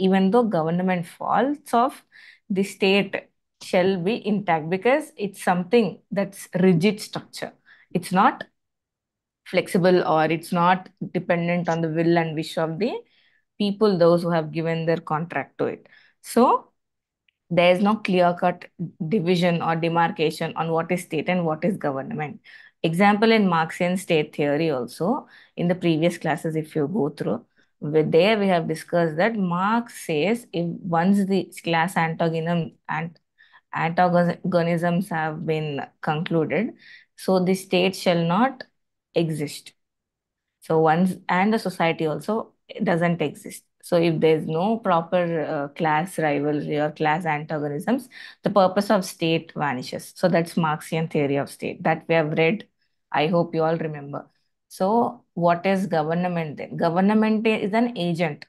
even though government falls off, the state shall be intact because it's something that's rigid structure. It's not flexible, or it's not dependent on the will and wish of the people, those who have given their contract to it. So there is no clear cut division or demarcation on what is state and what is government. Example in Marxian state theory also, in the previous classes, if you go through, there we have discussed that Marx says if once the class antagonisms have been concluded, so the state shall not exist. So once, and the society also doesn't exist. So if there's no proper class rivalry or class antagonisms, the purpose of state vanishes. So that's Marxian theory of state that we have read. I hope you all remember. So what is government then? Government is an agent.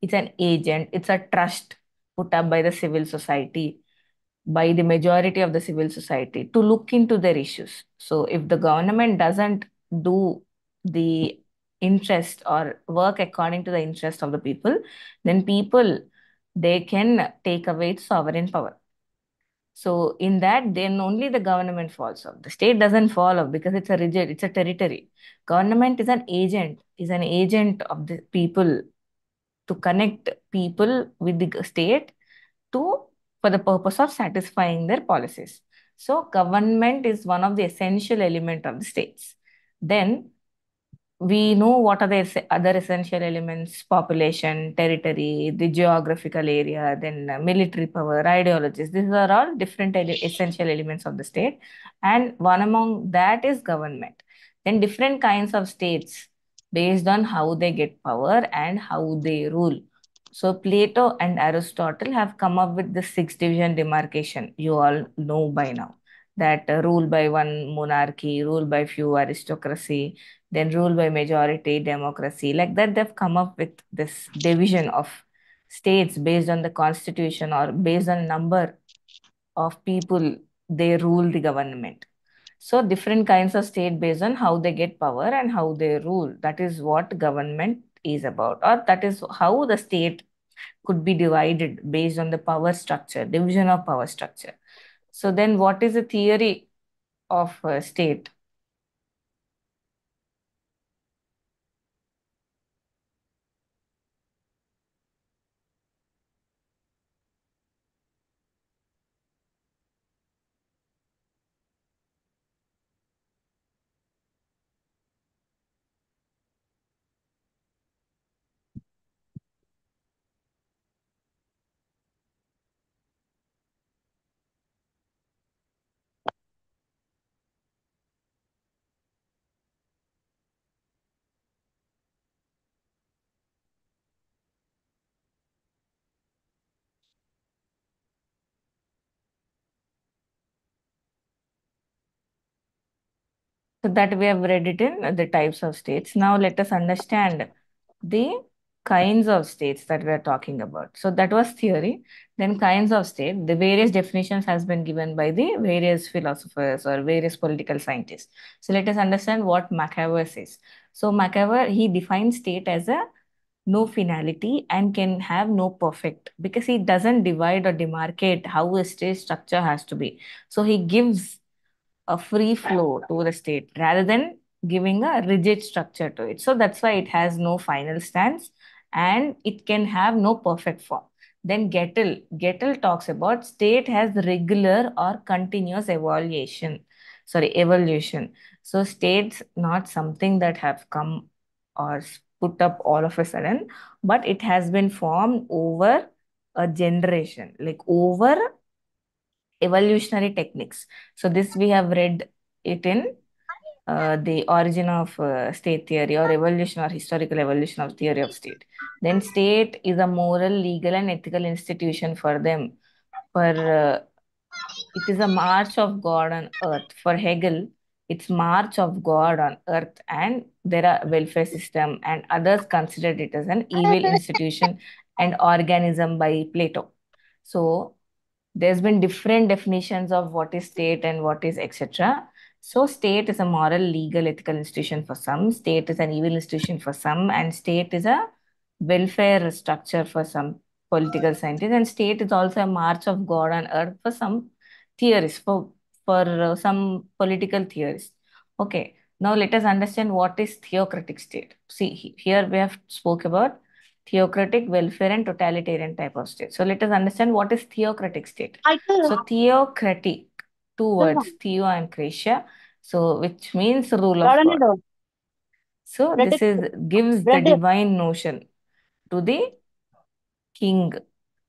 It's an agent. It's a trust put up by the civil society, by the majority of the civil society to look into their issues. So if the government doesn't do the interest or work according to the interest of the people, then people, they can take away its sovereign power. So in that, then only the government falls off. The state doesn't fall off because it's a rigid, it's a territory. Government is an agent of the people to connect people with the state to, for the purpose of satisfying their policies. So government is one of the essential element of the states. Then we know what are the other essential elements: population, territory, the geographical area, then military power, ideologies. These are all different essential elements of the state. And one among that is government. Then different kinds of states based on how they get power and how they rule. So Plato and Aristotle have come up with the six division demarcation. You all know by now that rule by one monarchy, rule by few aristocracy, then rule by majority democracy. Like that, they've come up with this division of states based on the constitution or based on number of people they rule the government. So different kinds of state based on how they get power and how they rule. That is what government is about, or that is how the state could be divided based on the power structure, division of power structure. So then what is the theory of state? So that we have read it in the types of states. Now let us understand the kinds of states that we are talking about. So that was theory. Then kinds of state, the various definitions has been given by the various philosophers or various political scientists. So let us understand what Machiavelli says. So Machiavelli, he defines state as a no finality and can have no perfect, because he doesn't divide or demarcate how a state structure has to be. So he gives a free flow to the state rather than giving a rigid structure to it. So that's why it has no final stance and it can have no perfect form. Then Gettel talks about state has regular or continuous evolution. So states not something that have come or put up all of a sudden, but it has been formed over a generation, like over evolutionary techniques. So this we have read it in the origin of state theory, or evolution or historical evolution of theory of state. Then state is a moral, legal, and ethical institution for them. For it is a march of God on earth. For Hegel, it's march of God on earth, and there are welfare system, and others considered it as an evil institution and organism by Plato. So there's been different definitions of what is state and what is etc. So state is a moral, legal, ethical institution for some, state is an evil institution for some, and state is a welfare structure for some political scientists, and state is also a march of God on earth for some theorists, for some political theorists. Okay, now let us understand what is theocratic state. See, here we have spoke about theocratic, welfare, and totalitarian type of state. So let us understand what is theocratic state. So theocratic, two words, theo and kratia, so which means rule of God. So this is gives the divine notion to the king,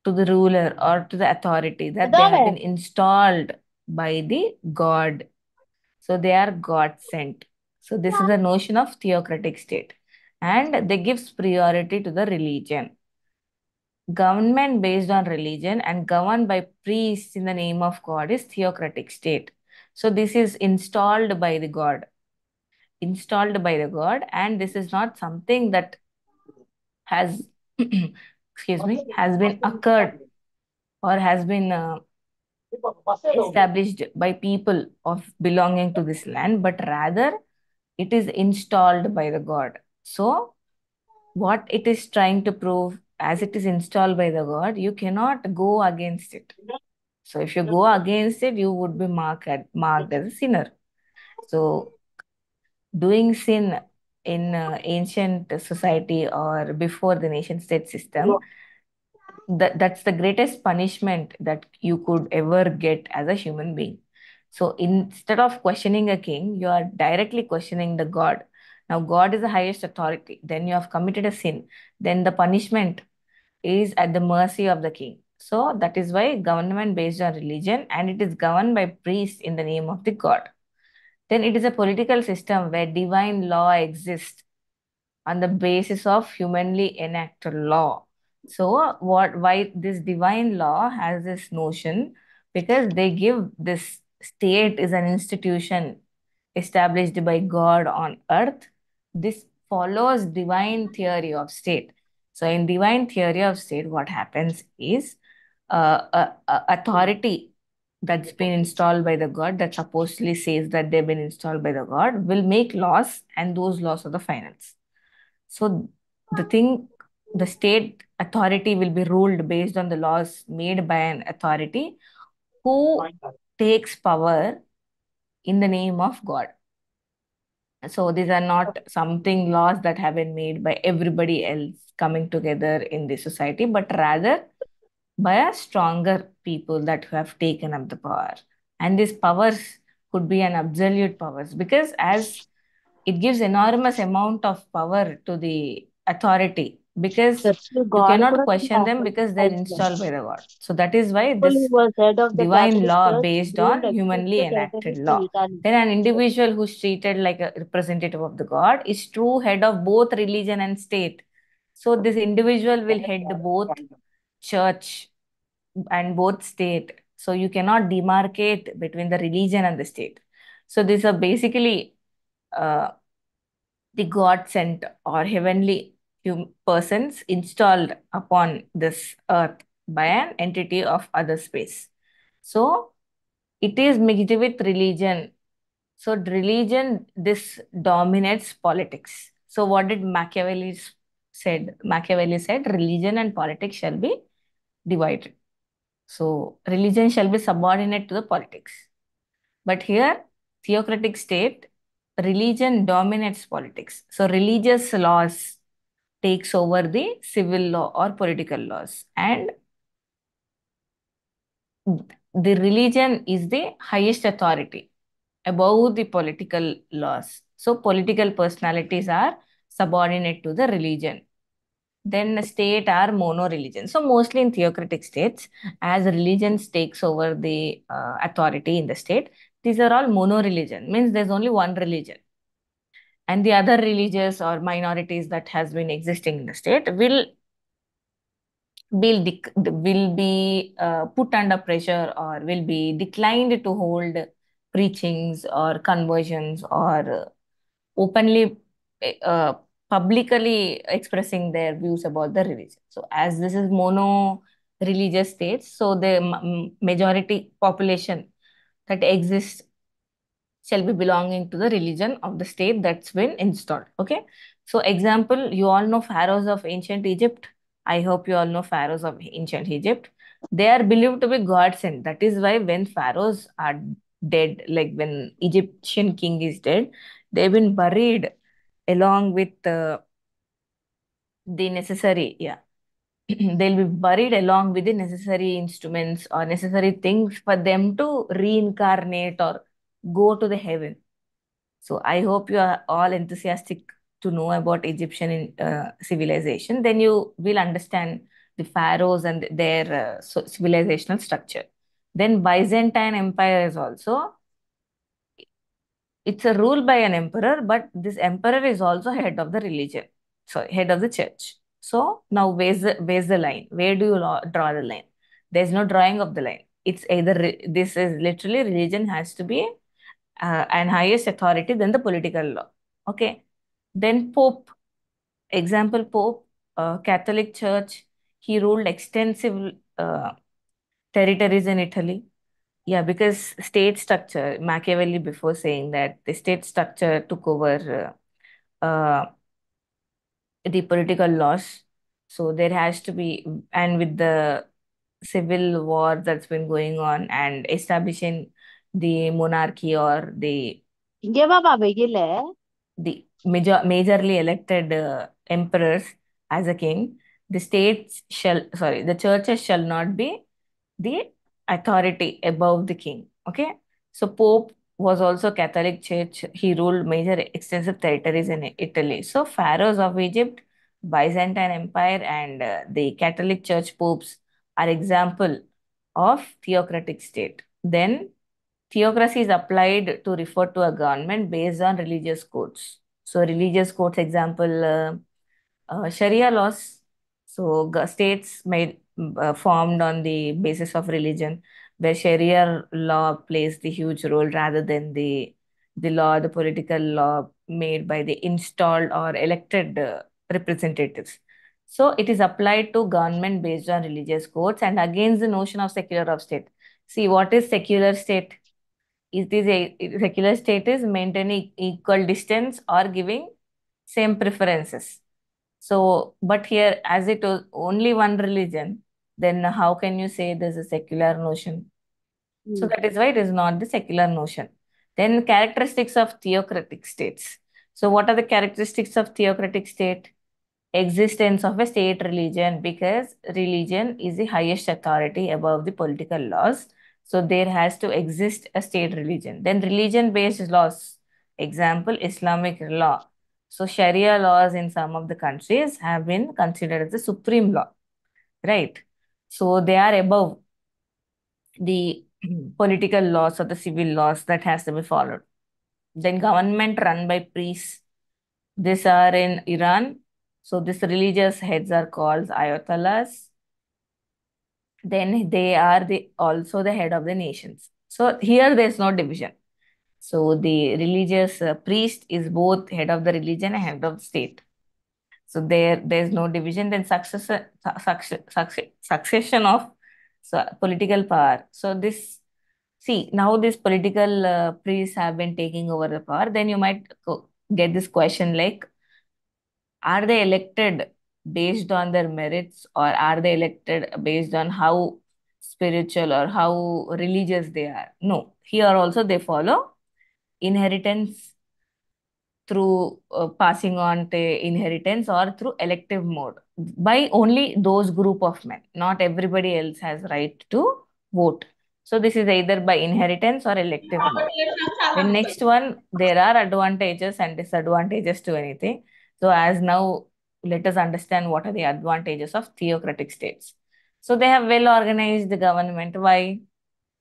to the ruler, or to the authority that they have been installed by the God. So they are God sent. So this is the notion of theocratic state. And they gives priority to the religion. Government based on religion and governed by priests in the name of God is theocratic state. So this is installed by the God. Installed by the God, and this is not something that has excuse me, has been occurred or has been established by people of belonging to this land, but rather it is installed by the God. So what it is trying to prove, as it is installed by the God, you cannot go against it. So if you go against it, you would be marked as a sinner. So doing sin in ancient society or before the nation state system, that's the greatest punishment that you could ever get as a human being. So instead of questioning a king, you are directly questioning the God. Now God is the highest authority, then you have committed a sin, then the punishment is at the mercy of the king. So that is why government based on religion, and it is governed by priests in the name of the God. Then it is a political system where divine law exists on the basis of humanly enacted law. So what why this divine law has this notion? Because they give this state is an institution established by God on earth. This follows divine theory of state. So in divine theory of state, what happens is authority that's been installed by the God, that supposedly says that they've been installed by the God, will make laws, and those laws are the finals. So the thing, the state authority will be ruled based on the laws made by an authority who takes power in the name of God. So these are not something laws that have been made by everybody else coming together in the society, but rather by a stronger people that have taken up the power. And these powers could be an absolute powers, because as it gives enormous amount of power to the authority, because you cannot question them because they're installed by the God. So that is why this was head of the divine Catholic law Church, based ruled on humanly exclusive enacted territories to law. Italy. Then an individual who's treated like a representative of the God is true head of both religion and state. So this individual will head both church and both state. So you cannot demarcate between the religion and the state. So these are basically uh, the God sent or heavenly persons installed upon this earth by an entity of other space. So it is mixed with religion. So religion, this dominates politics. So what did Machiavelli said? Machiavelli said religion and politics shall be divided. So religion shall be subordinate to the politics. But here, theocratic state, religion dominates politics. So religious laws takes over the civil law or political laws. And the religion is the highest authority above the political laws. So political personalities are subordinate to the religion. Then the state are mono-religion. So mostly in theocratic states, as religions takes over the authority in the state, these are all mono-religion, means there's only one religion. And the other religious or minorities that has been existing in the state will be put under pressure or will be declined to hold preachings or conversions or openly uh, publicly expressing their views about the religion. So as this is mono religious states, so the majority population that exists shall be belonging to the religion of the state that's been installed. Okay. So example, you all know pharaohs of ancient Egypt. I hope you all know pharaohs of ancient Egypt. They are believed to be god sent. That is why when pharaohs are dead, like when Egyptian king is dead, they've been buried along with the necessary, yeah, they'll be buried along with the necessary instruments or necessary things for them to reincarnate or go to the heaven. So I hope you are all enthusiastic to know about Egyptian civilization. Then you will understand the pharaohs and their civilizational structure. Then Byzantine Empire is also, it's a rule by an emperor, but this emperor is also head of the religion, sorry, head of the church. So now where's the line? Where do you draw the line? There's no drawing of the line. It's either this is literally religion has to be an highest authority than the political law. Okay. Then Pope, example Pope, Catholic Church, he ruled extensive territories in Italy. Yeah, because state structure, Machiavelli before saying that the state structure took over the political laws. So there has to be, and with the civil war that's been going on and establishing the monarchy or இங்கே வாப்பா வெயில. the majorly elected emperors as a king, the states shall, sorry, the churches shall not be the authority above the king. Okay. So Pope was also Catholic Church. He ruled major extensive territories in Italy. So pharaohs of Egypt, Byzantine Empire, and the Catholic Church popes are example of theocratic state. Then theocracy is applied to refer to a government based on religious codes. So religious codes, example, Sharia laws. So states made formed on the basis of religion, where Sharia law plays the huge role rather than the law, the political law made by the installed or elected representatives. So it is applied to government based on religious codes and against the notion of secular of state. See, what is secular state? It is a secular state is maintaining equal distance or giving same preferences. So, but here, as it was only one religion, then how can you say there's a secular notion? So ம். that is why it is not the secular notion. Then characteristics of theocratic states. So what are the characteristics of theocratic state? Existence of a state religion, because religion is the highest authority above the political laws. So there has to exist a state religion. Then religion based laws, example Islamic law. So Sharia laws in some of the countries have been considered as the supreme law, right? So they are above the political laws or the civil laws that has to be followed. Then government run by priests. These are in Iran. So these religious heads are called ayatollahs. Then they are also the head of the nations. So here there's no division. So the religious priest is both head of the religion and head of the state. So there's no division. Then succession of political power. So this, see, now these political priests have been taking over the power. Then you might get this question like, are they elected based on their merits, or are they elected based on how spiritual or how religious they are? No, here also they follow inheritance through passing on to inheritance or through elective mode by only those group of men. Not everybody else has right to vote. So this is either by inheritance or elective mode. The next one, there are advantages and disadvantages to anything. So as now, let us understand what are the advantages of theocratic states. So they have well organized the government. Why?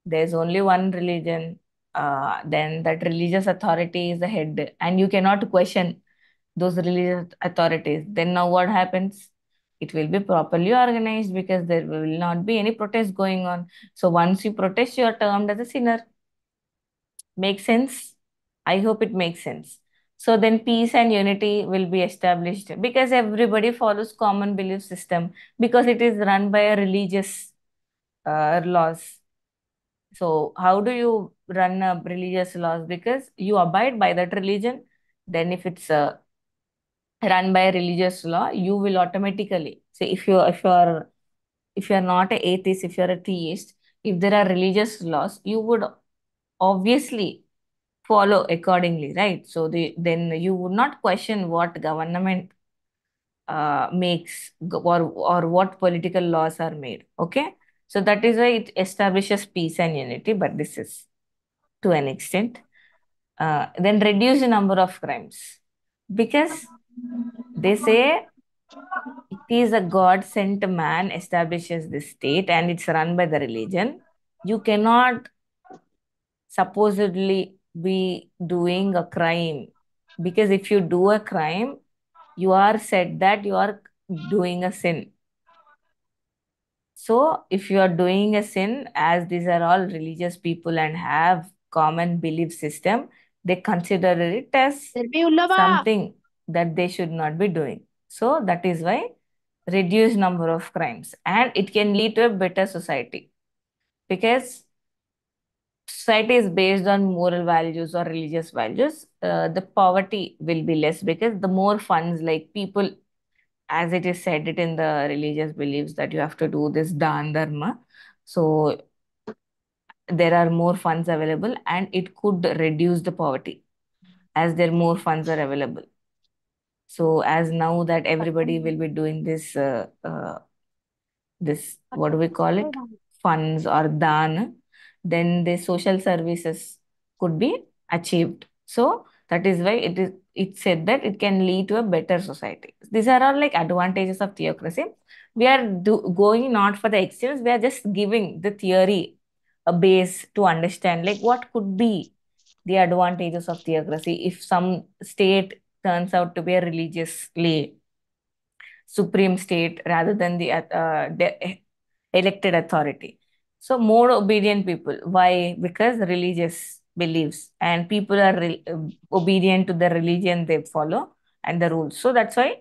There's only one religion. Then that religious authority is the head, and you cannot question those religious authorities. Then now what happens? It will be properly organized because there will not be any protest going on. So once you protest, you are termed as a sinner. Make sense? I hope it makes sense. So then peace and unity will be established because everybody follows common belief system because it is run by a religious laws. So how do you run a religious laws? Because you abide by that religion. Then if it's run by a religious law, you will automatically. So if you're not an atheist, if you're a theist, if there are religious laws, you would obviously follow accordingly, right? So then you would not question what government makes or what political laws are made. Okay, so that is why it establishes peace and unity. But this is to an extent. Then reduce the number of crimes, because they say it is a God sent man establishes this state and it's run by the religion. You cannot supposedly be doing a crime, because if you do a crime, you are said that you are doing a sin. So if you are doing a sin, as these are all religious people and have common belief system, they consider it as Selfie उल्लो बा. something that they should not be doing. So that is why reduce number of crimes, and it can lead to a better society, because society is based on moral values or religious values. The poverty will be less, because the more funds, like people, as it is said it in the religious beliefs that you have to do this dan dharma. So there are more funds available and it could reduce the poverty as there more funds are available. So as now that everybody will be doing this, what do we call it, funds or dan, then the social services could be achieved. So that is why it said that it can lead to a better society. These are all like advantages of theocracy. We are going not for the extremes, we are just giving the theory a base to understand like what could be the advantages of theocracy if some state turns out to be a religiously supreme state rather than the elected authority. So more obedient people. Why? Because religious beliefs and people are obedient to the religion they follow and the rules. So that's why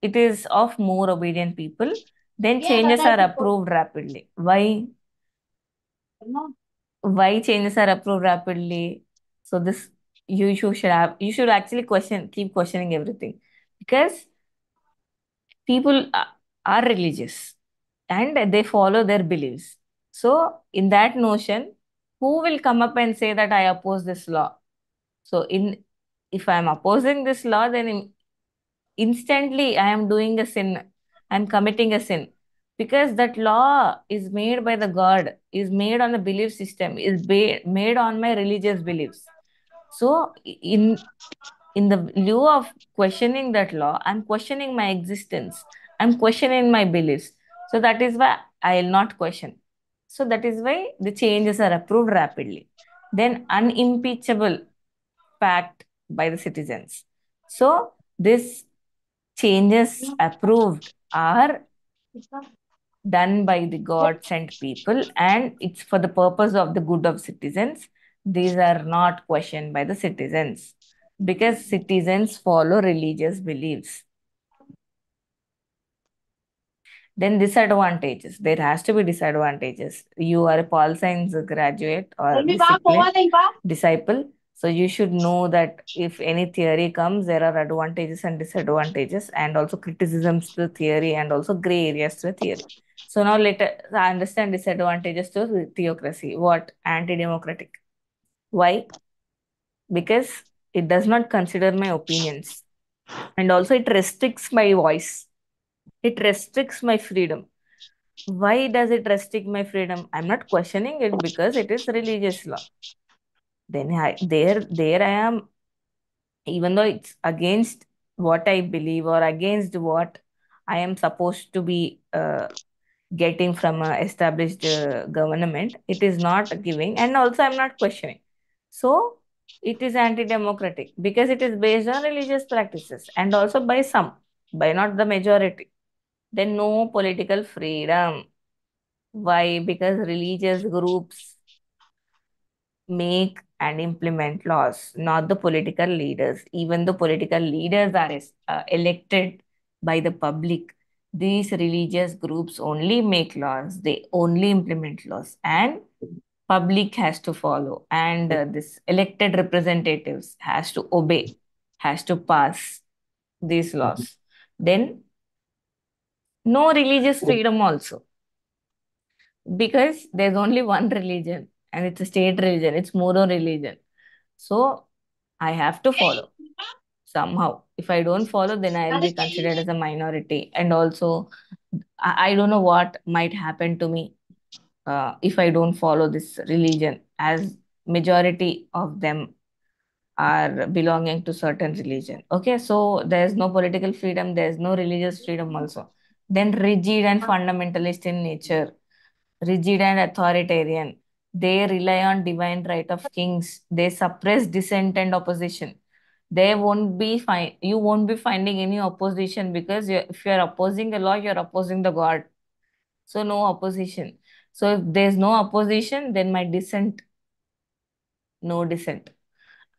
it is of more obedient people. Then Yeah, changes that are is good. approved rapidly. Why? No. Why changes are approved rapidly? So this you should actually keep questioning everything, because people are religious and they follow their beliefs. So, in that notion, who will come up and say that I oppose this law? So, in if I am opposing this law, then instantly I am doing a sin. I'm committing a sin, because that law is made by the God, is made on the belief system, is made on my religious beliefs. So, in the lieu of questioning that law, I'm questioning my existence. I'm questioning my beliefs. So that is why I'll not question. So that is why the changes are approved rapidly. Then unimpeachable fact by the citizens. So this changes approved are done by the God sent people, and it's for the purpose of the good of citizens. These are not questioned by the citizens, because citizens follow religious beliefs. Then disadvantages. There has to be disadvantages. You are a Pol.Science graduate or Selfie बा, discipline Pova नहीं बा. disciple. So you should know that if any theory comes, there are advantages and disadvantages, and also criticisms to the theory, and also gray areas to the theory. So now let us understand disadvantages to theocracy. What? Anti-democratic. Why? Because it does not consider my opinions, and also it restricts my voice. It restricts my freedom. Why does it restrict my freedom? I'm not questioning it because it is religious law. Then there I am, even though it's against what I believe or against what I am supposed to be getting from a established government, it is not giving, and also I'm not questioning. So it is anti-democratic because it is based on religious practices, and also by some, by not the majority. Then no political freedom. Why? Because religious groups make and implement laws, not the political leaders. Even the political leaders are elected by the public, these religious groups only make laws, they only implement laws, and public has to follow. And this elected representatives has to obey, has to pass these laws. Then No religious freedom also, because there's only one religion and it's a state religion, it's mono religion. So I have to follow somehow. If I don't follow, then I'll be considered as a minority. And also, I don't know what might happen to me if I don't follow this religion, as majority of them are belonging to certain religion. Okay, so there's no political freedom, there's no religious freedom also. Then rigid and fundamentalist in nature, rigid and authoritarian. They rely on divine right of kings. They suppress dissent and opposition. They won't be fine. You won't be finding any opposition, because if you're opposing the law, you're opposing the God. So no opposition. So if there's no opposition, then my dissent, no dissent.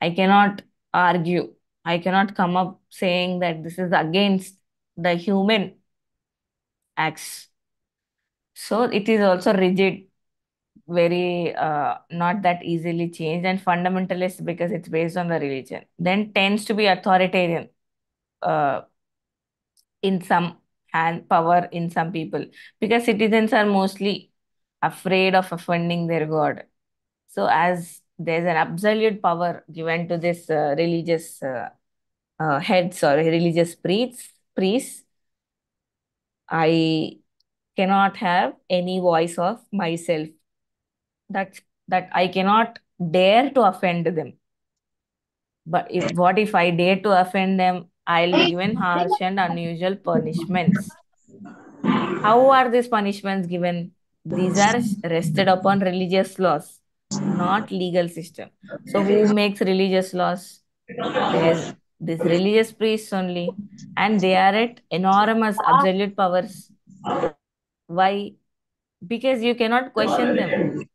I cannot argue. I cannot come up saying that this is against the human acts. So it is also rigid, very not that easily changed, and fundamentalist because it's based on the religion. Then tends to be authoritarian uh, in some, and power in some people, because citizens are mostly afraid of offending their God. So as there's an absolute power given to this religious heads or religious priests, I cannot have any voice of myself. That I cannot dare to offend them. But what if I dare to offend them? I'll be given harsh and unusual punishments. How are these punishments given? These are rested upon religious laws, not legal system. So who makes religious laws? There's these religious priests only, and they are at enormous absolute powers. Why? Because you cannot question them.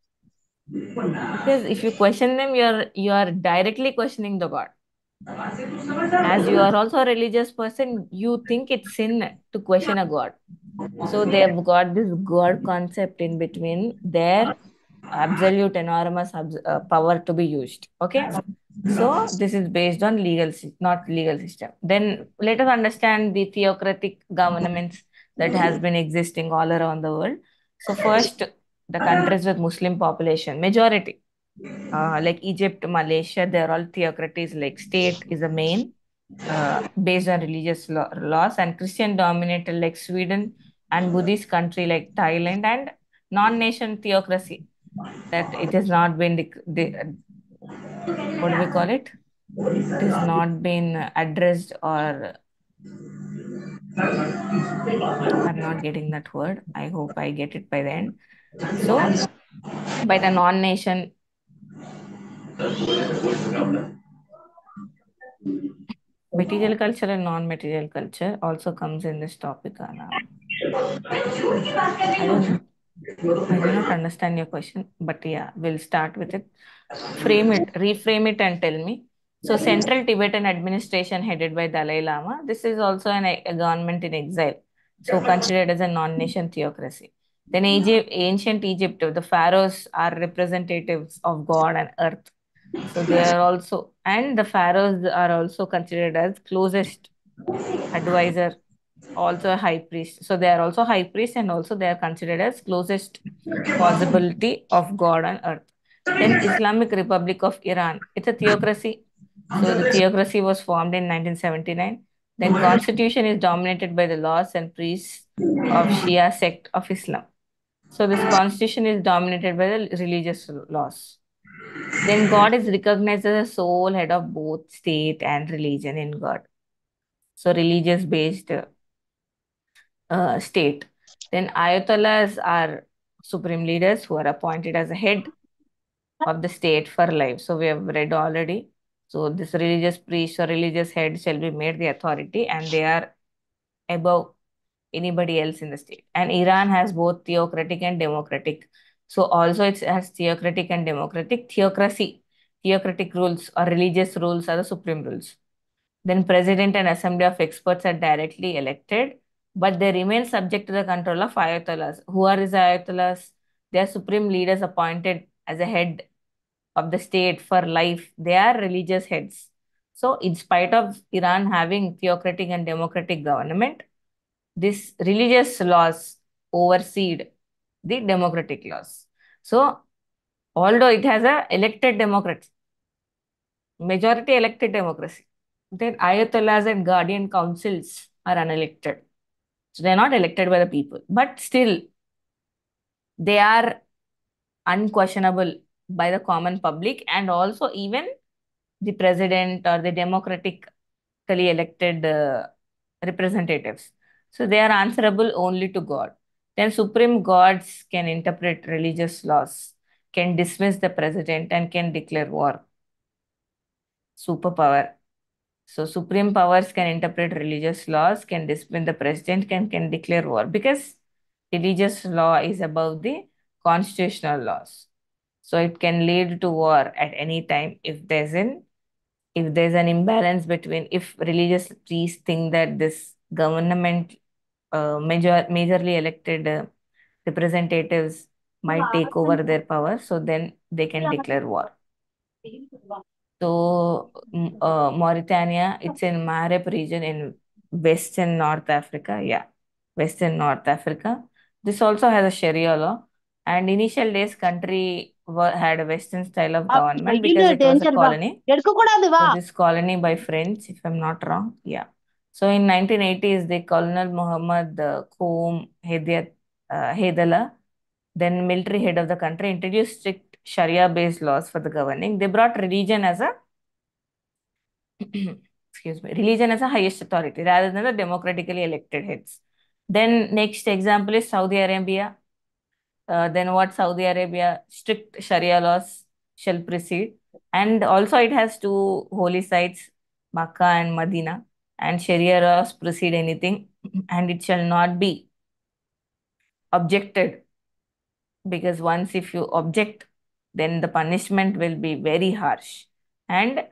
Because if you question them, you are directly questioning the God. As you are also a religious person, you think it's sin to question a God. So they've got this God concept in between their absolute enormous power to be used. Okay. So this is based on not legal system. Then let us understand the theocratic governments that has been existing all around the world. So first, the countries with Muslim population, majority, like Egypt, Malaysia, they're all theocracies. Like state is the main, based on religious laws, and Christian dominated like Sweden, and Buddhist country like Thailand, and non-nation theocracy, that it has not been what do we call it? It has not been addressed, or I'm not getting that word. I hope I get it by the end. So by the non-nation, material culture and non-material culture also comes in this topic, Anna. I don't I did not understand your question, but yeah, we'll start with it. Reframe it, and tell me. So, Central Tibetan administration headed by Dalai Lama. This is also a government in exile, so considered as a non-nation theocracy. Then ancient Egypt, the pharaohs are representatives of God and earth. So they are also, and the pharaohs are also considered as closest advisor, also a high priest. So they are also high priest, and also they are considered as closest possibility of God on earth. Then Islamic Republic of Iran. It's a theocracy. So the theocracy was formed in 1979. Then constitution is dominated by the laws and priests of Shia sect of Islam. So this constitution is dominated by the religious laws. Then God is recognized as a sole head of both state and religion in God. So religious based state. Then ayatollahs are supreme leaders who are appointed as a head of the state for life. So we have read already. So this religious priest or religious head shall be made the authority, and they are above anybody else in the state. And Iran has both theocratic and democratic. So also it has theocratic and democratic. Theocratic rules or religious rules are the supreme rules. Then president and assembly of experts are directly elected, but they remain subject to the control of ayatollahs. Who are these ayatollahs? They are supreme leaders appointed as a head of the state for life. They are religious heads. So in spite of Iran having theocratic and democratic government, This religious laws oversee the democratic laws. So although it has a elected democracy, majority elected democracy, then ayatollahs and guardian councils are unelected. So they're not elected by the people, but still they are unquestionable by the common public, and also even the president or the democratically elected representatives. So they are answerable only to God. Then supreme gods can interpret religious laws, can dismiss the president, and can declare war. Superpower. So supreme powers can interpret religious laws, can discipline the president, can declare war, because religious law is above the constitutional laws. So it can lead to war at any time if there's an imbalance between, if religious priests think that this government majorly elected representatives might take over their power, so then they can declare war. So, Mauritania, it's in Maghreb region in Western North Africa. Yeah, Western North Africa. This also has a Sharia law. And initial days, country had a Western style of government because it was a colony. எடுக்கக்கூடாது வா. So this colony by French, if I'm not wrong. Yeah. So in 1980s, the Colonel Muhammad Khoum Hedala, then military head of the country, introduced strict Sharia-based laws for the governing. They brought religion as a excuse me, religion as a highest authority rather than the democratically elected heads. Then next example is Saudi Arabia. Then what Saudi Arabia, strict Sharia laws shall precede. And also it has two holy sites, Makkah and Medina. And Sharia laws precede anything, and it shall not be objected, because once if you object, then the punishment will be very harsh. And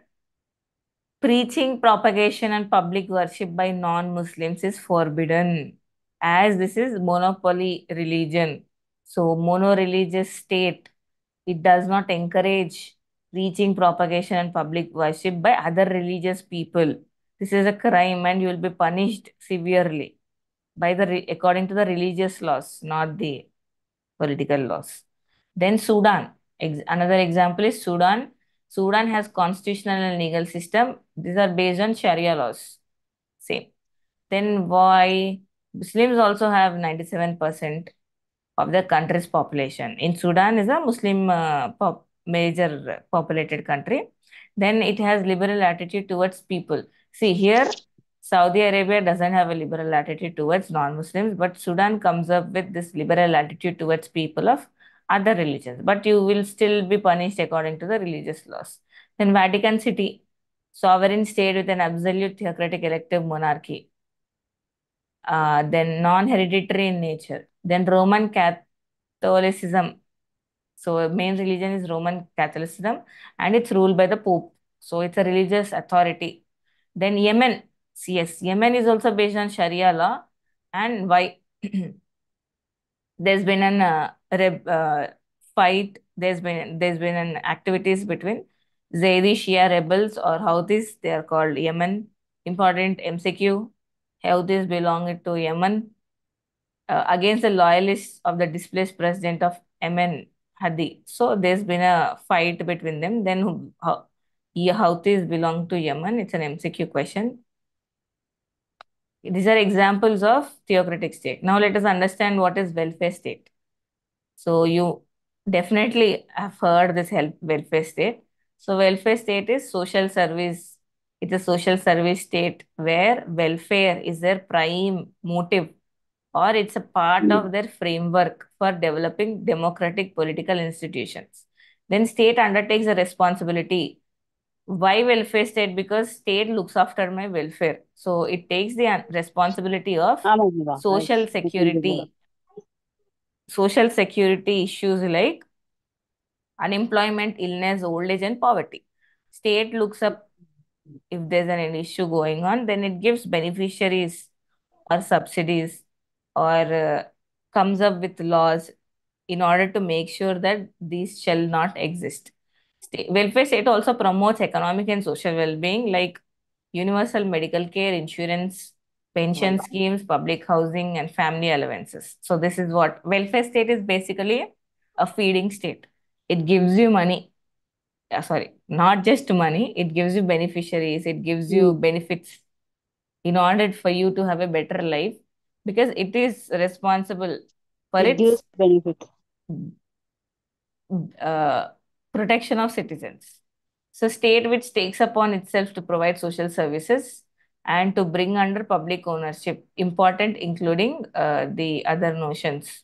preaching, propagation, and public worship by non-Muslims is forbidden, as this is monopoly religion. So, mono-religious state, it does not encourage preaching, propagation, and public worship by other religious people. This is a crime, and you will be punished severely by according to the religious laws, not the political laws. Then Sudan. Another example is Sudan. Sudan has constitutional and legal system. These are based on Sharia laws. Same. Then why Muslims also have 97% of the country's population. In Sudan is a Muslim major populated country. Then it has liberal attitude towards people. See here, Saudi Arabia doesn't have a liberal attitude towards non-Muslims, but Sudan comes up with this liberal attitude towards people of other religions. But you will still be punished according to the religious laws. Then Vatican City, sovereign state with an absolute theocratic elective monarchy, then non-hereditary in nature. Then Roman Catholicism. So main religion is Roman Catholicism, and it's ruled by the Pope. So it's a religious authority. Then Yemen. Yes, Yemen is also based on Sharia law. And why? There's been an fight. There's been an activities between Zaidi Shia rebels or Houthis. They are called Yemen. Important MCQ. Houthis belong to Yemen against the loyalists of the displaced president of Yemen, Hadi. So there's been a fight between them. Then Houthis belong to Yemen. It's an MCQ question. These are examples of theocratic state. Now let us understand what is welfare state. So you definitely have heard this help welfare state. So welfare state is social service. It's a social service state where welfare is their prime motive, or it's a part of their framework for developing democratic political institutions. Then state undertakes a responsibility. Why welfare state? Because state looks after my welfare. So it takes the responsibility of ஆமாங்க வா. social security, social security issues like unemployment, illness, old age, and poverty. State looks up if there's an issue going on, then it gives beneficiaries or subsidies, or comes up with laws in order to make sure that these shall not exist. Welfare state also promotes economic and social well-being like universal medical care, insurance, pension schemes, public housing, and family allowances. So this is what welfare state is basically a feeding state. It gives you money. Sorry, not just money. It gives you beneficiaries. It gives you Mm. benefits in order for you to have a better life because it is responsible for It gives its benefit. uh, protection of citizens. So, state which takes upon itself to provide social services and to bring under public ownership, important including the other notions.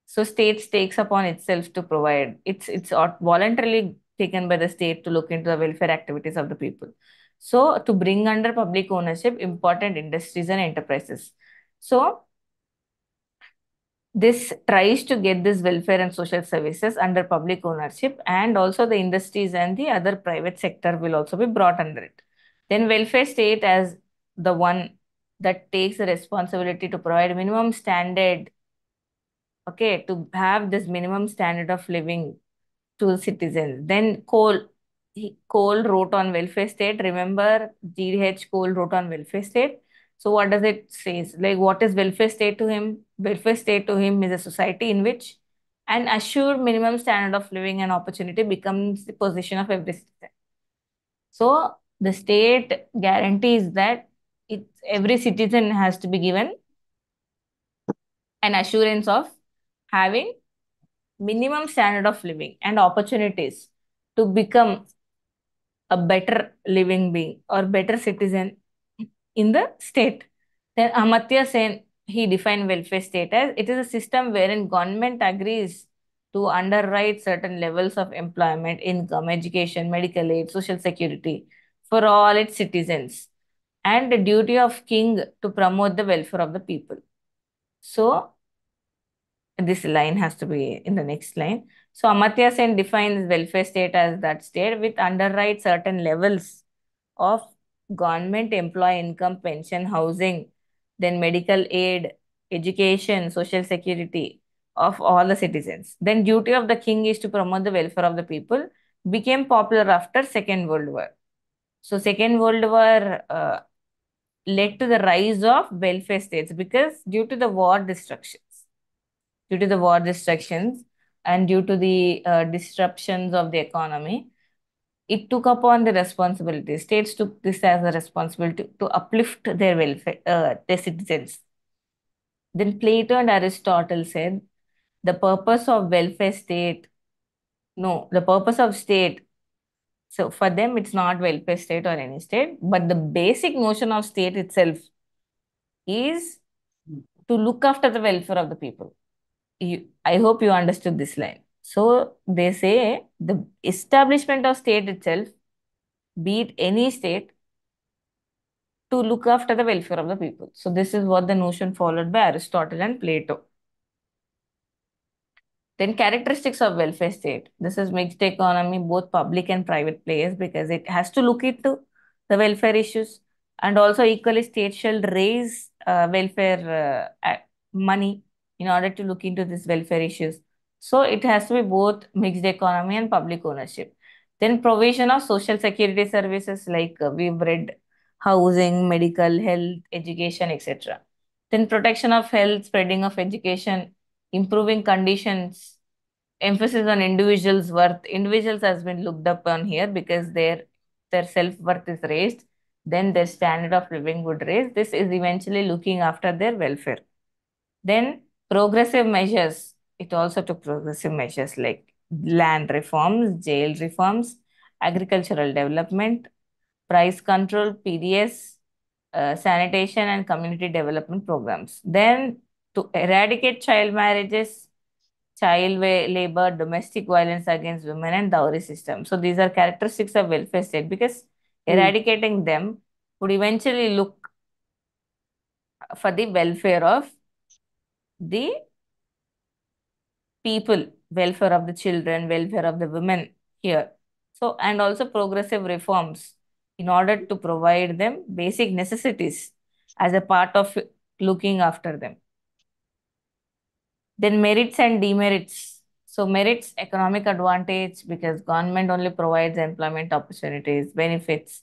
So, states takes upon itself to provide. It's voluntarily taken by the state to look into the welfare activities of the people. So, to bring under public ownership, important industries and enterprises. So, this tries to get this welfare and social services under public ownership, and also the industries and the other private sector will also be brought under it. Then welfare state as the one that takes the responsibility to provide minimum standard, okay, to have this minimum standard of living to citizens. Then Cole wrote on welfare state. Remember, G.H. Cole wrote on welfare state. So what does it say? Like, what is welfare state to him? Welfare state to him is a society in which an assured minimum standard of living and opportunity becomes the position of every citizen. So the state guarantees that every citizen has to be given an assurance of having minimum standard of living and opportunities to become a better living being or better citizen in the state. Then Amartya Sen, he defined welfare state as it is a system wherein government agrees to underwrite certain levels of employment, income, education, medical aid, social security for all its citizens, and the duty of king to promote the welfare of the people. So this line has to be in the next line. So Amartya Sen defines welfare state as that state with underwrite certain levels of government employee income, pension, housing, then medical aid, education, social security of all the citizens. Then duty of the king is to promote the welfare of the people. Became popular after Second World War. So Second World War led to the rise of welfare states because due to the war destructions and due to the disruptions of the economy, it took upon the responsibility. States took this as a responsibility to uplift their welfare, their citizens. Then Plato and Aristotle said the purpose of welfare state, no, the purpose of state. So for them, it's not welfare state or any state, but the basic notion of state itself is to look after the welfare of the people. I hope you understood this line. So they say the establishment of state itself, be it any state, to look after the welfare of the people. So this is what the notion followed by Aristotle and Plato. Then characteristics of welfare state. This is mixed economy, both public and private players, because it has to look into the welfare issues. And also equally state shall raise welfare money in order to look into these welfare issues. So it has to be both mixed economy and public ownership. Then provision of social security services like we've read housing, medical, health, education, etc. Then protection of health, spreading of education, improving conditions, emphasis on individuals' worth. Individuals has been looked upon here because their self-worth is raised, then their standard of living would raise. This is eventually looking after their welfare. Then progressive measures. It also took progressive measures like land reforms, jail reforms, agricultural development, price control, PDS, sanitation and community development programs. Then to eradicate child marriages, labor, domestic violence against women, and dowry system. So these are characteristics of welfare state because Mm. eradicating them would eventually look for the welfare of the people, welfare of the children, welfare of the women here. So, and also progressive reforms in order to provide them basic necessities as a part of looking after them. Then merits and demerits. So merits, economic advantage because government only provides employment opportunities, benefits,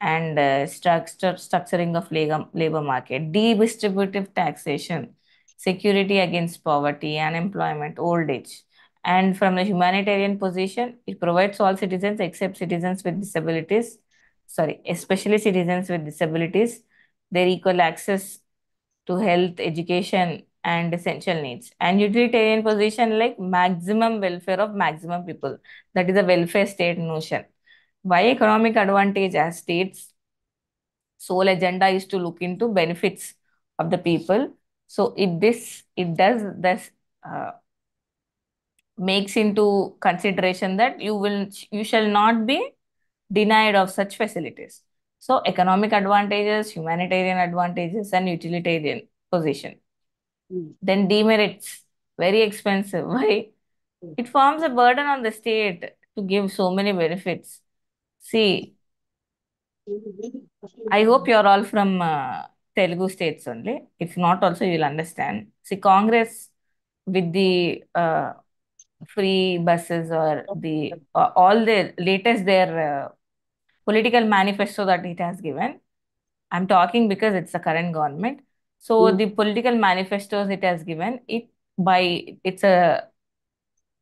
and structuring of labor market, redistributive taxation, security against poverty, unemployment, old age. And from the humanitarian position, it provides all citizens except citizens with disabilities, sorry, especially citizens with disabilities, their equal access to health, education, and essential needs. And utilitarian position like maximum welfare of maximum people. That is a welfare state notion. Why economic advantage as states sole agenda is to look into benefits of the people. So it does this makes into consideration that you shall not be denied of such facilities. So economic advantages, humanitarian advantages, and utilitarian position. Mm. Then demerits, very expensive. Why? Mm. It forms a burden on the state to give so many benefits. See, I hope you're all from Telugu states only. If not, also you'll understand. See, Congress with the free buses or the all the latest their political manifesto that it has given. I'm talking because it's the current government. So Mm. the political manifestos it has given it by it's a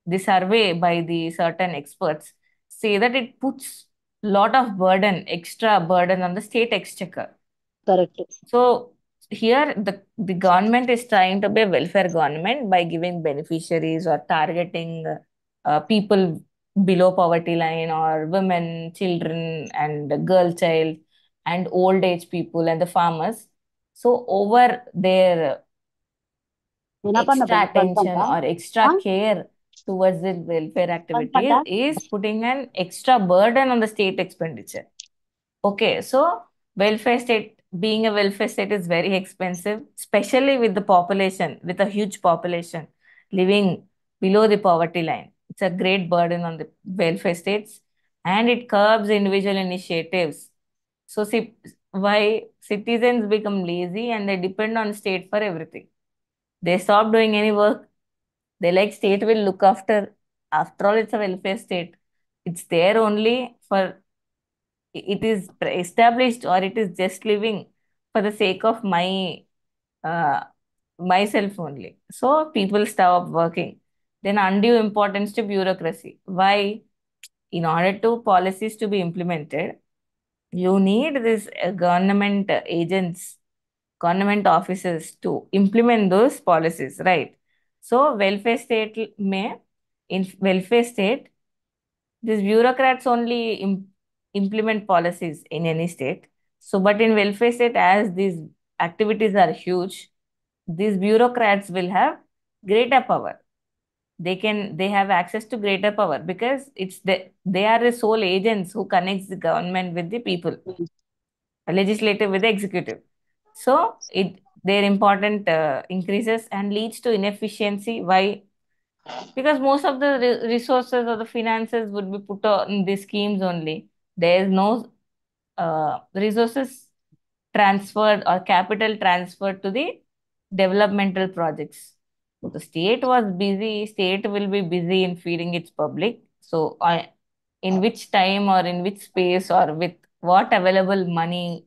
the survey by the certain experts say that it puts lot of burden, extra burden on the state exchequer. Correct. So here the government is trying to be a welfare government by giving beneficiaries or targeting people below poverty line or women, children, and the girl child and old age people and the farmers. So over their వినపడిన extra పంట attention or extra care towards the welfare పంట activities is putting an extra burden on the state expenditure. Okay, so welfare state, being a welfare state is very expensive, especially with the population, with a huge population living below the poverty line. It's a great burden on the welfare states and it curbs individual initiatives. So, see, why citizens become lazy and they depend on state for everything. They stop doing any work. They like state will look after. After all, it's a welfare state. It's there only for it is established or it is just living for the sake of uh, myself only. So people stop working. Then undue importance to bureaucracy. Why? In order to policies to be implemented, you need this government agents, government offices to implement those policies, right? So welfare state may in welfare state these bureaucrats only implement policies in any state. So, but in welfare state, as these activities are huge, these bureaucrats will have greater power. They have access to greater power because they are the sole agents who connects the government with the people, legislative with the executive. So it their important increases and leads to inefficiency. Why? Because most of the resources or the finances would be put on these schemes only. There is no resources transferred or capital transferred to the developmental projects. So the state was busy, state will be busy in feeding its public. So in which time or in which space or with what available money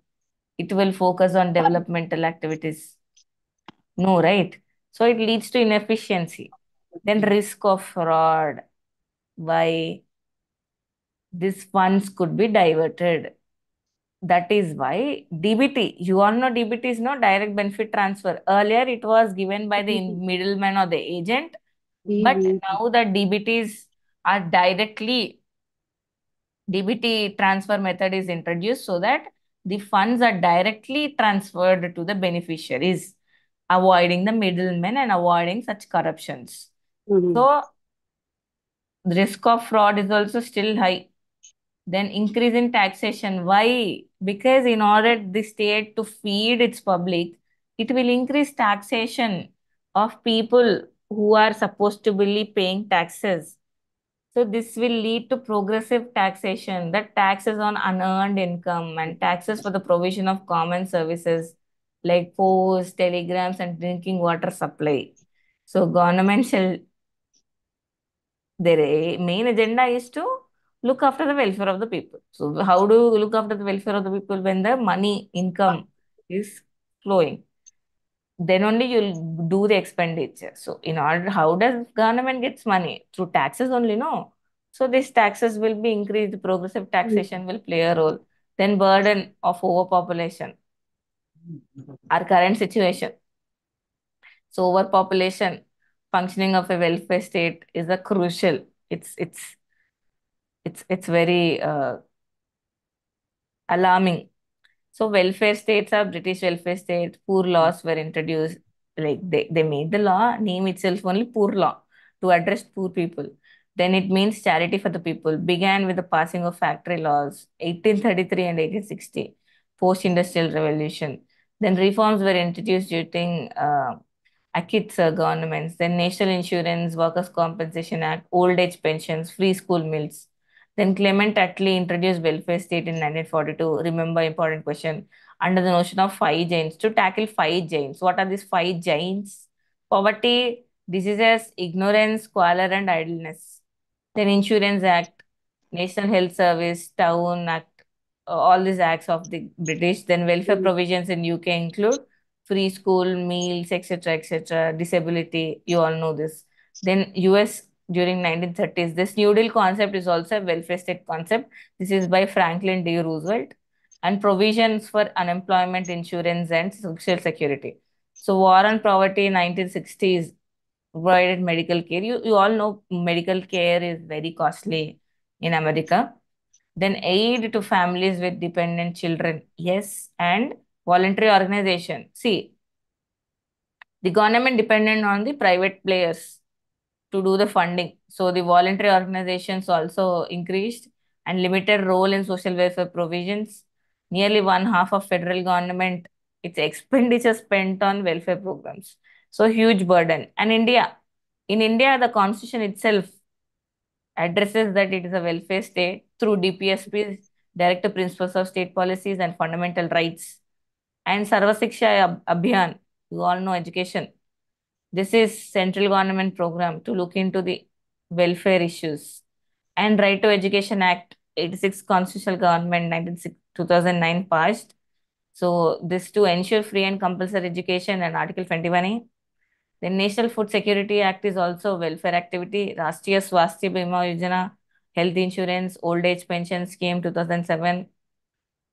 it will focus on developmental activities. No, right? So it leads to inefficiency. Then risk of fraud. Why these funds could be diverted. That is why DBT, you all know DBT is no direct benefit transfer. Earlier, it was given by the middleman or the agent, but now that DBTs are DBT transfer method is introduced so that the funds are directly transferred to the beneficiaries, avoiding the middlemen and avoiding such corruptions. So, the risk of fraud is also still high. Then increase in taxation. Why? Because in order the state to feed its public, it will increase taxation of people who are supposed to be paying taxes. So this will lead to progressive taxation, that taxes on unearned income and taxes for the provision of common services like post, telegrams, and drinking water supply. So government shall their main agenda is to look after the welfare of the people. So how do you look after the welfare of the people when the money income is flowing? Then only you'll do the expenditure. So in order, how does government gets money? Through taxes only, no? So these taxes will be increased, progressive mm, taxation will play a role. Then burden of overpopulation, our current situation. So overpopulation, functioning of a welfare state is a crucial. It's very alarming. So welfare states are British welfare states. Poor laws were introduced. Like they made the law, name itself only poor law to address poor people. Then it means charity for the people. Began with the passing of factory laws, 1833 and 1860, post-industrial revolution. Then reforms were introduced during Akit's governments. Then National Insurance, Workers' Compensation Act, Old Age Pensions, Free School Meals. Then Clement Attlee introduced welfare state in 1942. Remember, important question. Under the notion of five giants to tackle five giants. What are these five giants? Poverty, diseases, ignorance, squalor, and idleness. Then Insurance Act, National Health Service, Town Act, all these acts of the British. Then welfare mm, provisions in UK include free school, meals, etc., etc., disability. You all know this. Then US during 1930s. This New Deal concept is also a welfare state concept. This is by Franklin D. Roosevelt and provisions for unemployment insurance and social security. So war on poverty in 1960s provided medical care. You all know medical care is very costly in America. Then aid to families with dependent children. Yes, and voluntary organization. See, the government dependent on the private players to do the funding. So the voluntary organizations also increased and limited role in social welfare provisions. Nearly one half of federal government, its expenditure spent on welfare programs. So huge burden. And in India, the constitution itself addresses that it is a welfare state through DPSPs, Directive Principles of State Policies and Fundamental Rights. And Sarva Shiksha Abhiyan, you all know education. This is central government program to look into the welfare issues. And Right to Education Act 86 Constitutional Government 2009 passed. So this to ensure free and compulsory education and Article 21A. The National Food Security Act is also welfare activity. Rashtriya Swasthya Bima Yojana, Health Insurance, Old Age Pension Scheme 2007.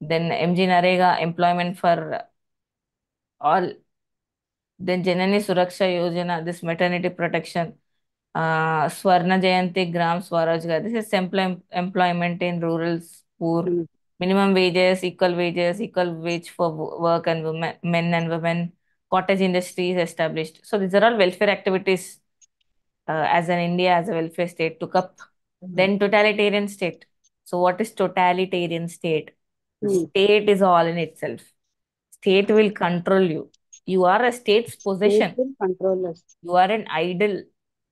Then MG Narega, Employment for All. Then Janani Suraksha Yojana, this maternity protection. Swarna Jayanti Gram Swarajgar. This is employment in rural poor. mm, Minimum wages, equal wage for work and women, men and women. Cottage industry is established. So these are all welfare activities as an India as a welfare state took up. Then totalitarian state. So what is totalitarian state? The mm. state is all in itself. State will control you. You are a state's State possession. will control us. You are an idol.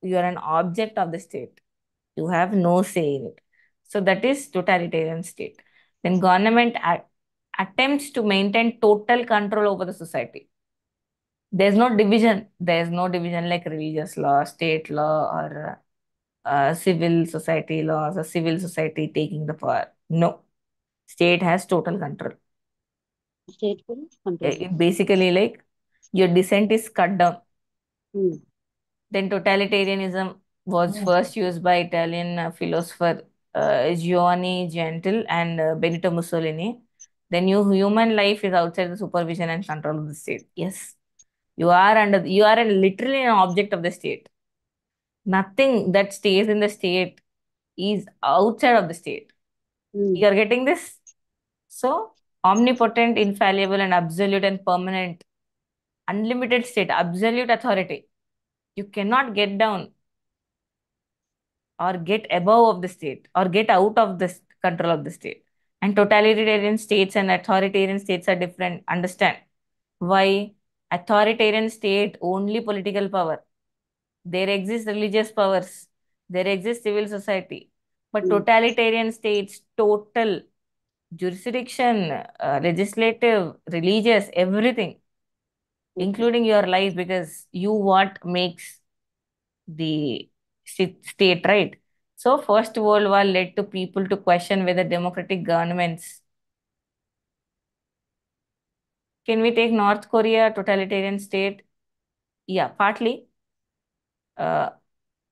You are an object of the state. You have no say in it. So that is totalitarian state. Then government attempts to maintain total control over the society. There's no division. There's no division like religious law, state law, or civil society laws, or civil society taking the power. No. State has total control. State will control It us. basically like your dissent is cut down. Mm, Then totalitarianism was first used by Italian philosopher Giovanni Gentile and Benito Mussolini. Then human life is outside the supervision and control of the state. Yes, you are literally an object of the state. Nothing that stays in the state is outside of the state. mm, You are getting this? So omnipotent, infallible, and absolute and permanent, unlimited state, absolute authority. You cannot get down or get above of the state or get out of the control of the state. And totalitarian states and authoritarian states are different. Understand why? Authoritarian state only political power. There exist religious powers. There exists civil society. But mm. totalitarian states, total jurisdiction, legislative, religious, everything, Okay. including your life, because you what makes the state, right? So First World War led to people to question whether democratic governments. Can we take North Korea, totalitarian state? Yeah, partly. Uh,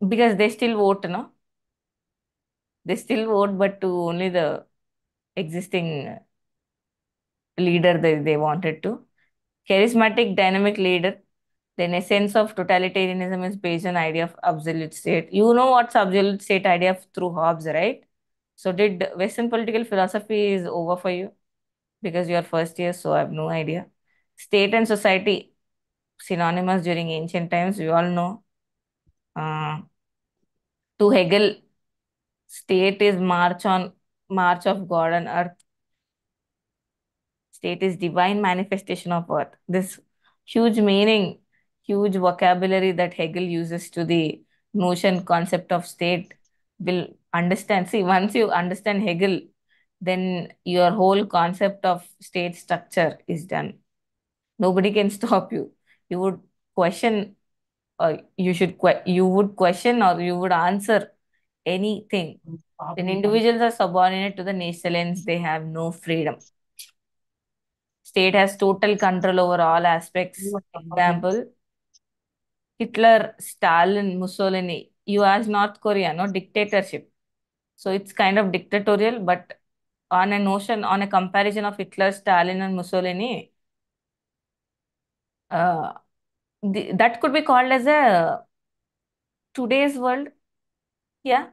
because they still vote, no? They still vote, but to only the existing leader they wanted to. Charismatic, dynamic leader. Then essence of totalitarianism is based on idea of absolute state. You know what's absolute state idea through Hobbes, right? So did Western political philosophy is over for you? Because you are first year, so I have no idea. State and society, synonymous during ancient times, we all know. Uh, to Hegel, state is march of God on earth. State is divine manifestation of earth. This huge meaning, huge vocabulary that Hegel uses to the notion concept of state will understand. See, once you understand Hegel, then your whole concept of state structure is done. Nobody can stop you. You would question, or you would question, or you would answer anything. When individuals are subordinate to the nations, they have no freedom. State has total control over all aspects. Example, Hitler, Stalin, Mussolini. You ask North Korea, no dictatorship. So it's kind of dictatorial, but on a comparison of Hitler, Stalin, and Mussolini, uh, that could be called as a today's world. Yeah.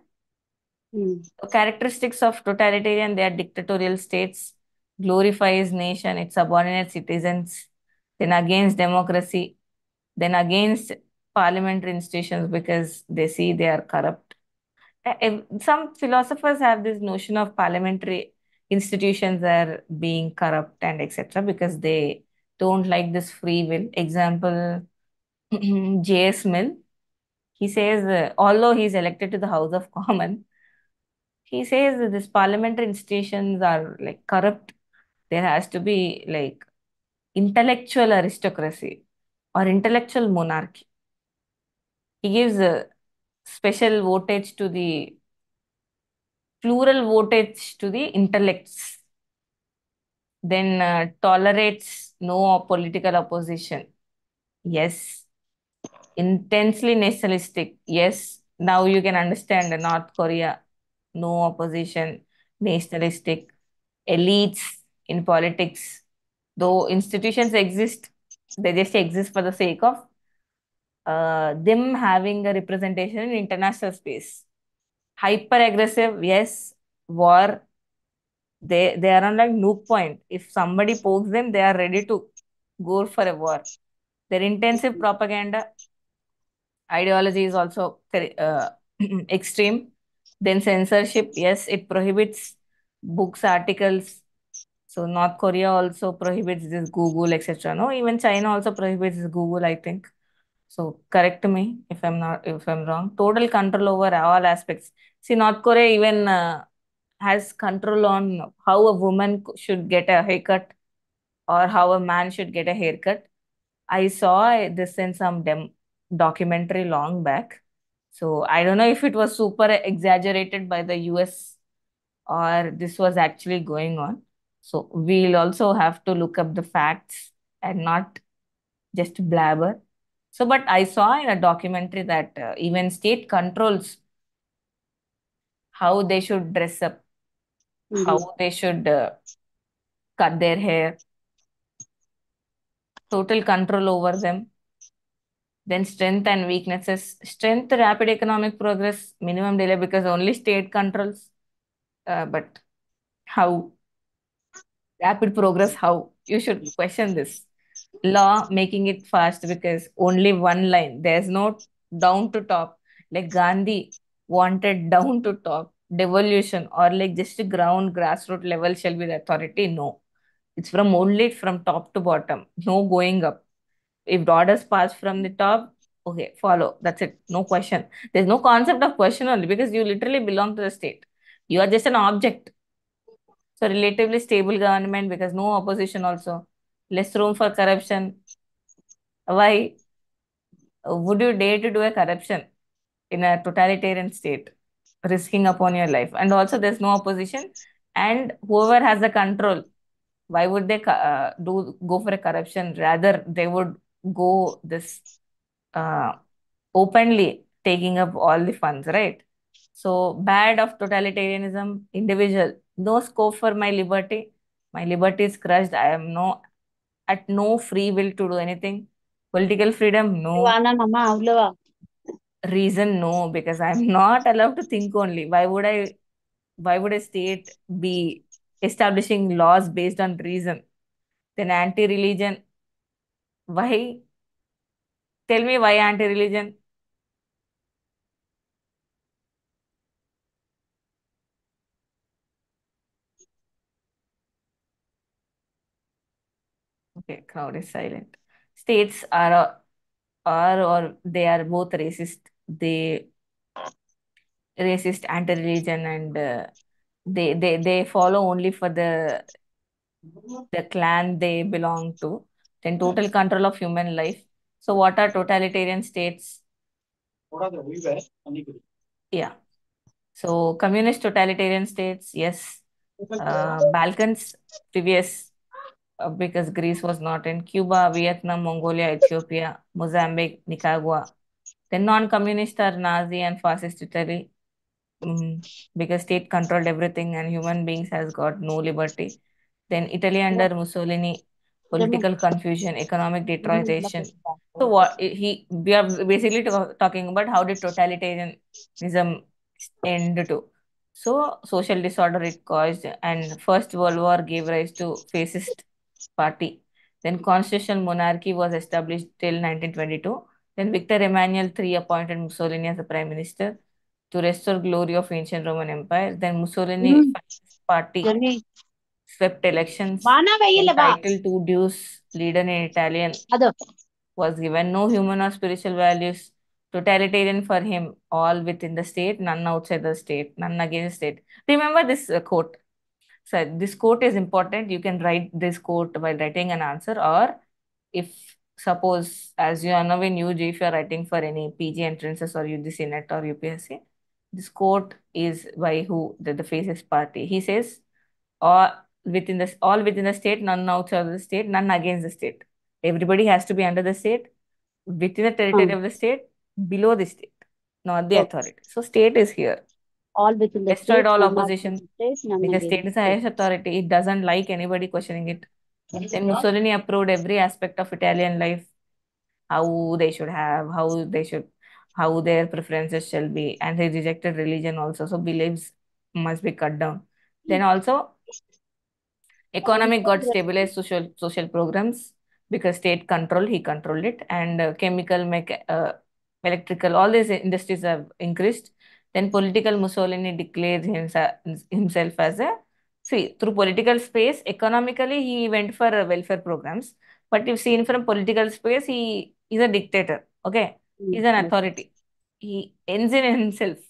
mm, Characteristics of totalitarian, they are dictatorial states, glorifies nation, its subordinate citizens, then against democracy, then against parliamentary institutions because they see they are corrupt. Some philosophers have this notion of parliamentary institutions are being corrupt and etc. because they don't like this free will. Example, J.S. Mill. He says, although he is elected to the House of Commons, he says that these parliamentary institutions are like corrupt. There has to be like intellectual aristocracy or intellectual monarchy. He gives a special votage to the plural votage to the intellects, then tolerates no political opposition. Yes. Intensely nationalistic. Yes. Now you can understand the North Korea, no opposition, nationalistic, elites in politics. Though institutions exist, they just exist for the sake of them having a representation in international space. Hyper aggressive, yes. War, they are on like nuke point. If somebody pokes them, they are ready to go for a war. Their intensive propaganda ideology is also extreme. Then censorship, yes, it prohibits books, articles. So North Korea also prohibits this Google, etc. No, even China also prohibits this Google, I think. So correct me if I'm wrong. Total control over all aspects. See, North Korea even has control on how a woman should get a haircut or how a man should get a haircut. I saw this in some documentary long back. So I don't know if it was super exaggerated by the US or this was actually going on. So we'll also have to look up the facts and not just blabber. So, but I saw in a documentary that even state controls how they should dress up, indeed. how they should cut their hair, total control over them. Then strength and weaknesses. Strength, rapid economic progress, minimum delay because only state controls. But how rapid progress? How you should question this law making it fast because only one line. There's no down to top. Like Gandhi wanted down to top devolution or like just ground grassroots level shall be the authority. No, it's from only from top to bottom. No going up. If the orders pass from the top, okay, follow. That's it. No question. There's no concept of question only because you literally belong to the state. You are just an object. So relatively stable government because no opposition also. Less room for corruption. Why would you dare to do a corruption in a totalitarian state? risking upon your life. And also, there's no opposition, and whoever has the control, why would they do go for a corruption? Rather, they would go this uh, openly taking up all the funds, right? So bad of totalitarianism, individual, no scope for my liberty. My liberty is crushed. I am no at no free will to do anything. Political freedom, no. వాననమ్మా అవులవా Reason, no, because I'm not allowed to think only. Why would a state be establishing laws based on reason? Then anti-religion, why? Tell me why anti-religion? Okay, crowd is silent. States are or they are both racist. They racist, anti-religion, and they follow only for the clan they belong to. Then total control of human life. So what are totalitarian states? Yeah. So communist totalitarian states, yes. Balkans, previous, because Greece was not in. Cuba, Vietnam, Mongolia, Ethiopia, Mozambique, Nicaragua. Then non-communist are Nazi and fascist Italy, because state controlled everything and human beings has got no liberty. Then Italy under Mussolini, ఏమో political confusion, economic ఏమో ఇట్లా deterioration. పెడతా So what we are basically talking about how did totalitarianism end to. So social disorder it caused, and First World War gave rise to fascist party. Then constitutional monarchy was established till 1922. Then Victor Emmanuel III appointed Mussolini as the prime minister to restore glory of ancient Roman Empire. Then Mussolini fascist party journey swept elections. వాన Then వెయ్యలేవా title to Deus, leader in Italian, అదో was given. No human or spiritual values. Totalitarian for him, all within the state, none outside the state, none against the state. Remember this quote. So this quote is important. You can write this quote while writing an answer, or if suppose as you are now in UG, if you are writing for any PG entrances or UGC NET or UPSC, this quote is by who? The fascist party. He says, or all within the state, none outside the state, none against the state. Everybody has to be under the state, within the territory of the state, below the state, not the okay authority. So state is here. All within the Destroyed state all none of the opposition state none because state again is the highest authority. It doesn't like anybody questioning it. Then Mussolini approved every aspect of Italian life, how they should have, how their preferences shall be, and he rejected religion also. So beliefs must be cut down. Then also economic got stabilized, social programs, because state control, he controlled it, and electrical, all these industries have increased. Then political Mussolini declared himself as a, see, through political space, economically he went for welfare programs, but if seen from political space, he is a dictator. Okay, he's an authority. He ends in himself.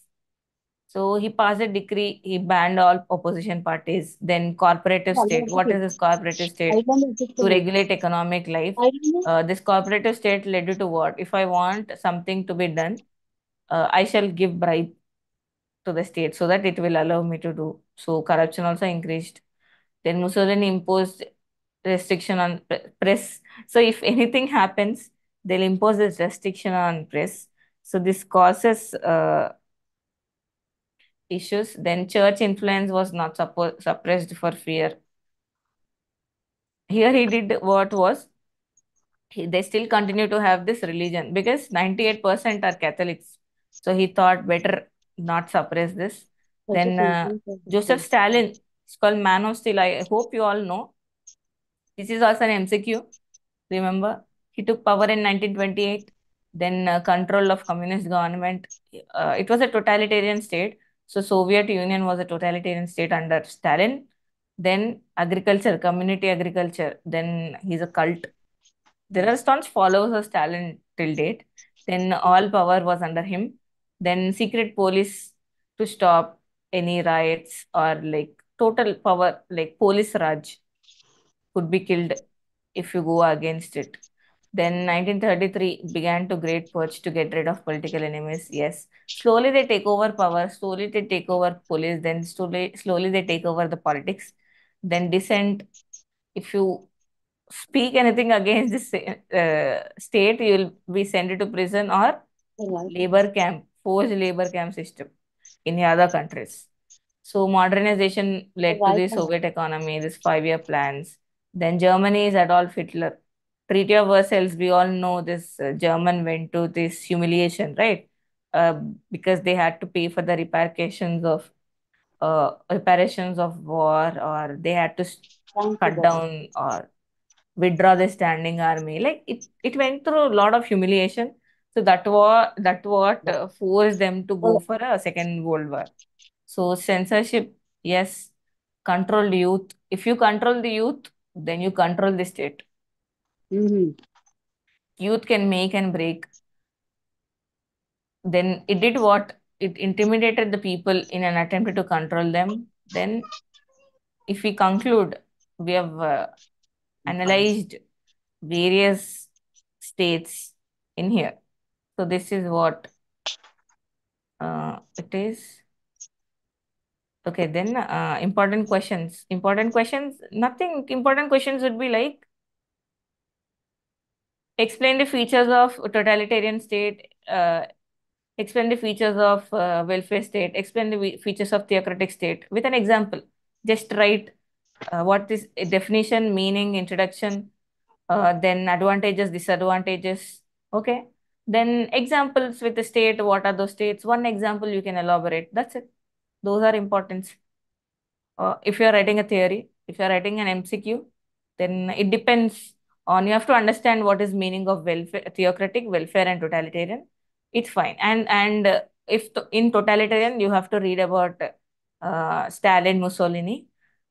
So he passed a decree, he banned all opposition parties. Then corporative state. What is this corporative state? Island To వెతుకుతున్నాను regulate economic life. Island This cooperative state led you to what? If I want something to be done, I shall give bribe to the state so that it will allow me to do. So corruption also increased. Then Mussolini imposed restriction on press. So if anything happens, they'll impose this restriction on press. So this causes issues. Then church influence was not suppressed for fear. Here he did what was, they still continue to have this religion because 98% are Catholics. So he thought better not suppress this. Then Joseph Stalin, it's called Man of Steel. I hope you all know. This is also an MCQ. Remember, he took power in 1928. Then control of communist government. It was a totalitarian state. So Soviet Union was a totalitarian state under Stalin. Then agriculture, community agriculture. Then he's a cult. The resistance follows of Stalin till date. Then all power was under him. Then secret police to stop any riots or like total power, like police Raj could be killed if you go against it. Then 1933 began to great purge to get rid of political enemies. Yes. Slowly they take over power, slowly they take over police, then slowly they take over the politics. Then dissent. If you speak anything against this state, you will be sent to prison or Right. labor camp, forced labor camp system in the other countries. So modernization led to Right. the Soviet economy, this 5-year plans. Then Germany's Adolf Hitler. Treaty of Versailles, we all know this German went to this humiliation, right? Uh, because they had to pay for the reparations of war, or they had to Thank you, cut God. down or withdraw the standing army. Like it went through a lot of humiliation. So that what forced them to go for a second world war. So censorship, yes, control youth. If you control the youth, then you control the state. Mm-hmm. Youth can make and break. Then it did what? It intimidated the people in an attempt to control them. Then, if we conclude, we have analyzed various states in here. So this is what it is. Okay, then important questions. Important questions. Nothing. Important questions would be like explain the features of totalitarian state. Explain the features of welfare state. Explain the features of theocratic state with an example. Just write what is a definition, meaning, introduction, then advantages, disadvantages. Okay. Then examples with the state. What are those states? One example you can elaborate. That's it. Those are important. If you're writing a theory, if you're writing an MCQ, then it depends on you have to understand what is meaning of welfare, theocratic, welfare, and totalitarian. It's fine. And if in totalitarian you have to read about Stalin, Mussolini,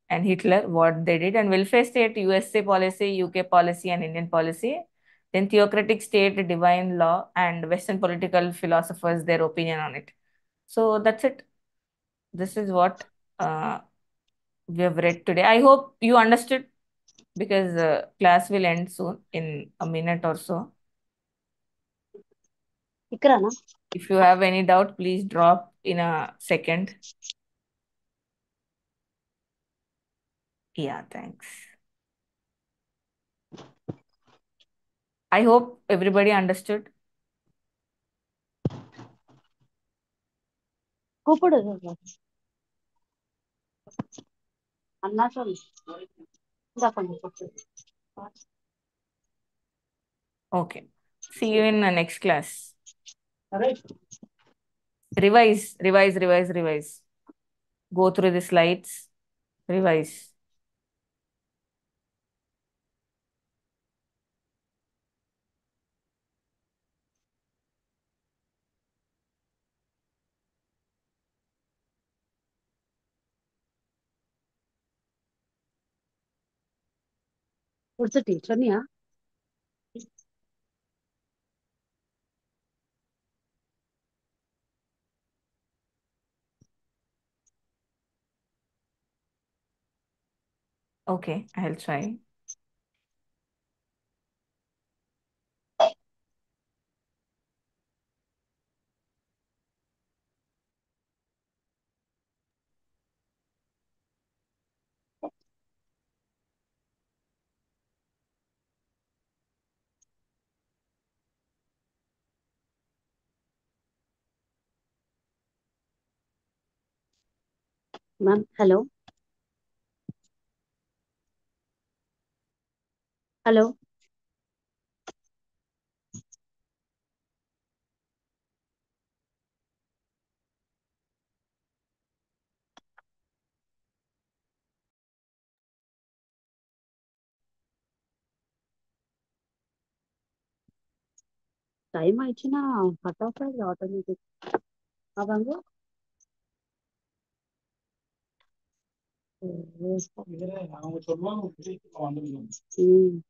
and Hitler, what they did, and welfare state, USA policy, UK policy, and Indian policy. Then theocratic state, divine law, and Western political philosophers, their opinion on it. So that's it. This is what uh, we have read today. I hope you understood because class will end soon in a minute or so. Ikrana. If you have any doubt, please drop in a second. Yeah, thanks. I hope everybody understood. Kupudu. Annasam. Indakandi. Okay. See you in the next class. Right. Revise, revise, revise, revise. Go through the slides. Revise. What's the teacher? Yeah. Okay, I'll try. Ma'am. Hello. Hello. Time ಆಯ್ತು ನಾ cut off ಆಗಿ automatic ಅವಂಗ ಹ್ಮ್